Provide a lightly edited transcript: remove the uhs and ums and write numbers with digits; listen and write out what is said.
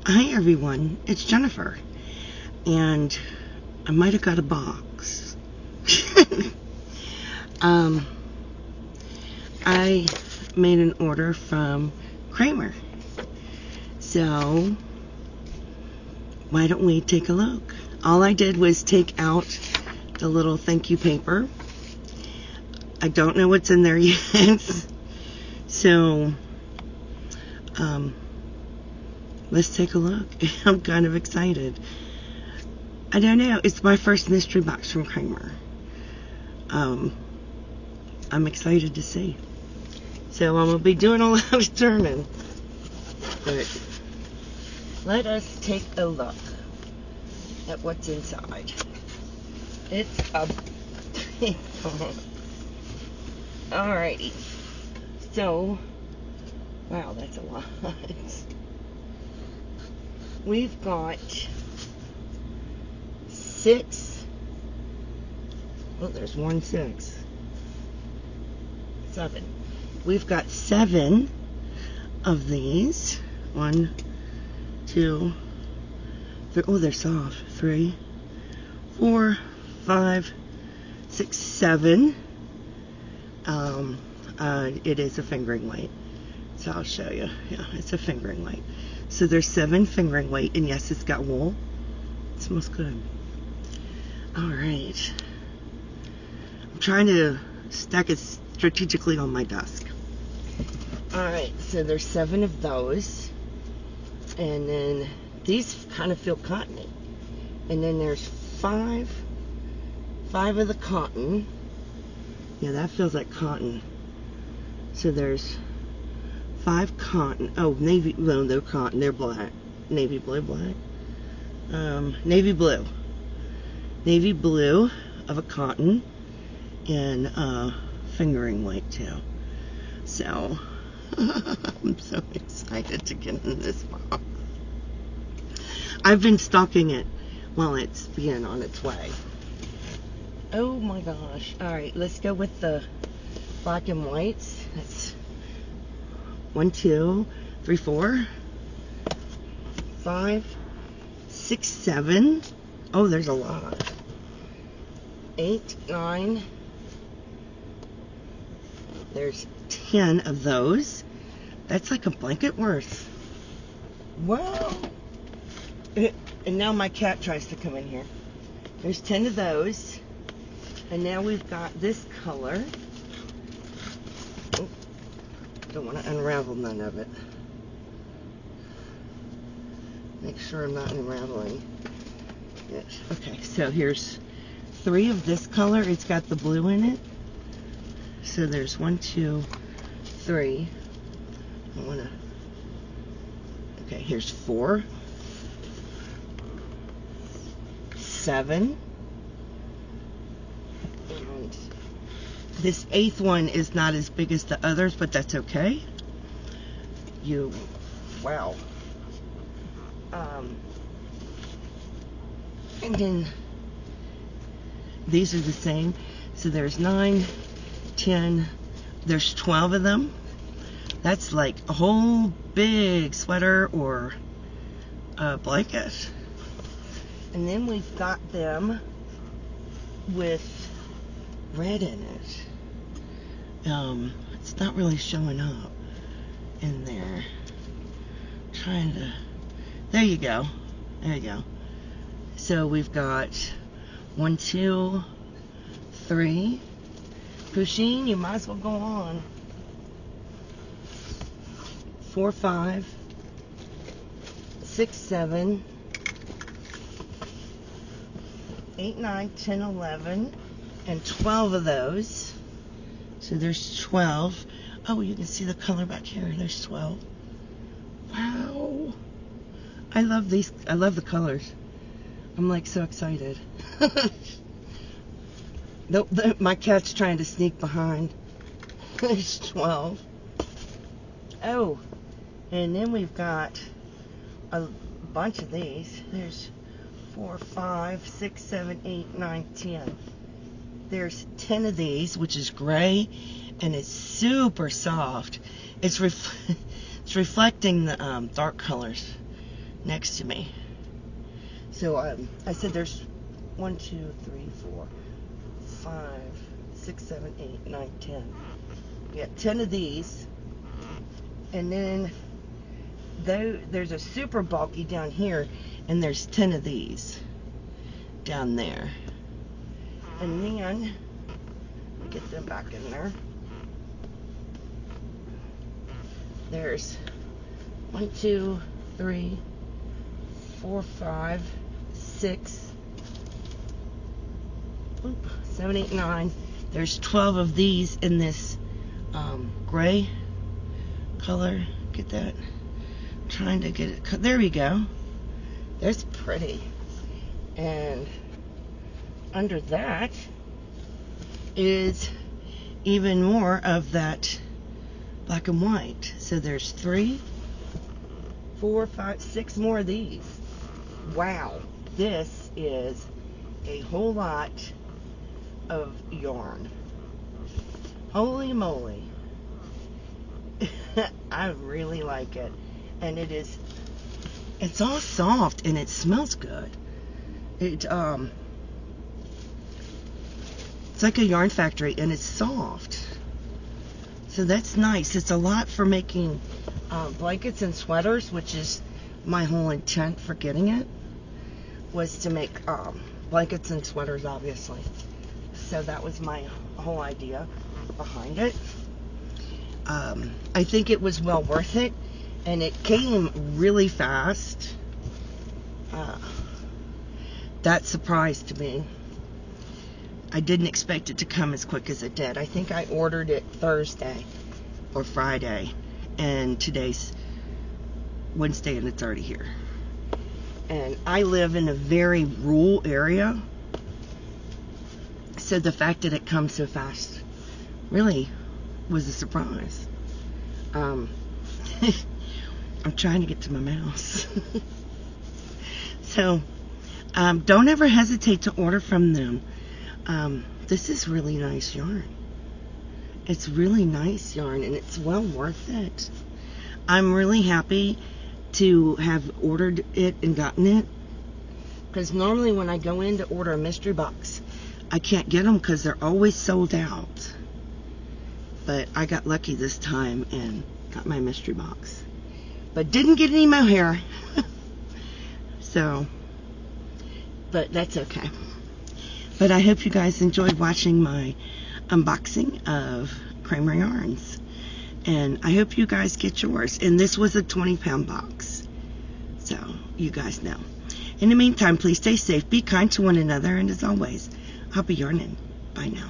Hi everyone, it's Jennifer, and I might have got a box. I made an order from Kraemer, so why don't we take a look? All I did was take out the little thank you paper. I don't know what's in there yet, so let's take a look. I'm kind of excited. I don't know. It's my first mystery box from Kraemer. I'm excited to see. So I'm going to be doing a lot of turning. But let us take a look at what's inside. It's a big one. Alrighty. So, wow, that's a lot. We've got 6. Oh, there's 1, 6. 7. We've got 7 of these. 1, 2, 3. Oh, they're soft. 3, 4, 5, 6, 7. It is a fingering weight. So I'll show you. Yeah, it's a fingering weight. So there's 7 fingering weight, and yes, it's got wool. It smells good. Alright. I'm trying to stack it strategically on my desk. Alright, so there's 7 of those. And then these kind of feel cottony. And then there's 5 of the cotton. Yeah, that feels like cotton. So there's 5 cotton. Oh, navy. No, they're cotton. They're black. Navy blue, black. Navy blue. Navy blue of a cotton. And fingering weight too. So I'm so excited to get in this box. I've been stocking it while it's being on its way. Oh my gosh. Alright, let's go with the black and whites. That's 1, 2, 3, 4, 5, 6, 7. Oh, there's a lot. 8, 9. There's 10 of those. That's like a blanket worth. Wow. And now my cat tries to come in here. There's 10 of those. And now we've got this color. Oh, don't want to unravel none of it. Make sure I'm not unraveling it. Okay, so here's 3 of this color. It's got the blue in it. So there's 1, 2, 3. I want to. Okay, here's 4, 7. And this 8th one is not as big as the others, but that's okay. Wow. And then these are the same. So there's 9, 10, there's 12 of them. That's like a whole big sweater or a blanket. And then we've got them with red in it. It's not really showing up in there. Trying to, there you go. There you go. So we've got 1, 2, 3. Pusheen, you might as well go on. 4, 5, 6, 7, 8, 9, 10, 11, and 12 of those. So there's 12. Oh, you can see the color back here. There's 12. Wow. I love these. I love the colors. I'm like so excited. My cat's trying to sneak behind. There's 12. Oh, and then we've got a bunch of these. There's 4, 5, 6, 7, 8, 9, 10. there's 10 of these, which is gray, and it's super soft. It's it's reflecting the dark colors next to me. So I said there's 1, 2, 3, 4, 5, 6, 7, 8, 9, 10. Yeah, 10 of these. And then there's a super bulky down here, and there's 10 of these down there. And then get them back in there. There's 1, 2, 3, 4, 5, 6, 7, 8, 9. There's 12 of these in this gray color. Get that? I'm trying to get it. There we go. There's pretty. And under that is even more of that black and white. So there's 3, 4, 5, 6 more of these. Wow, this is a whole lot of yarn. Holy moly. I really like it. And it's all soft, and it smells good. It's like a yarn factory, and it's soft. So that's nice. It's a lot for making blankets and sweaters, which is my whole intent for getting it, was to make blankets and sweaters, obviously. So that was my whole idea behind it. I think it was well worth it, and it came really fast. That surprised me. I didn't expect it to come as quick as it did. I think I ordered it Thursday or Friday, and today's Wednesday, and it's already here. And I live in a very rural area, so the fact that it comes so fast really was a surprise. I'm trying to get to my mouse. So don't ever hesitate to order from them. This is really nice yarn. It's really nice yarn, and it's well worth it. I'm really happy to have ordered it and gotten it, because normally when I go in to order a mystery box, I can't get them because they're always sold out. But I got lucky this time and got my mystery box, but didn't get any mohair. So, but that's okay. But I hope you guys enjoyed watching my unboxing of Kraemer yarns, and I hope you guys get yours. And this was a 20-pound box, so you guys know. In the meantime, please stay safe, be kind to one another, and as always, I'll be yarning. Bye now.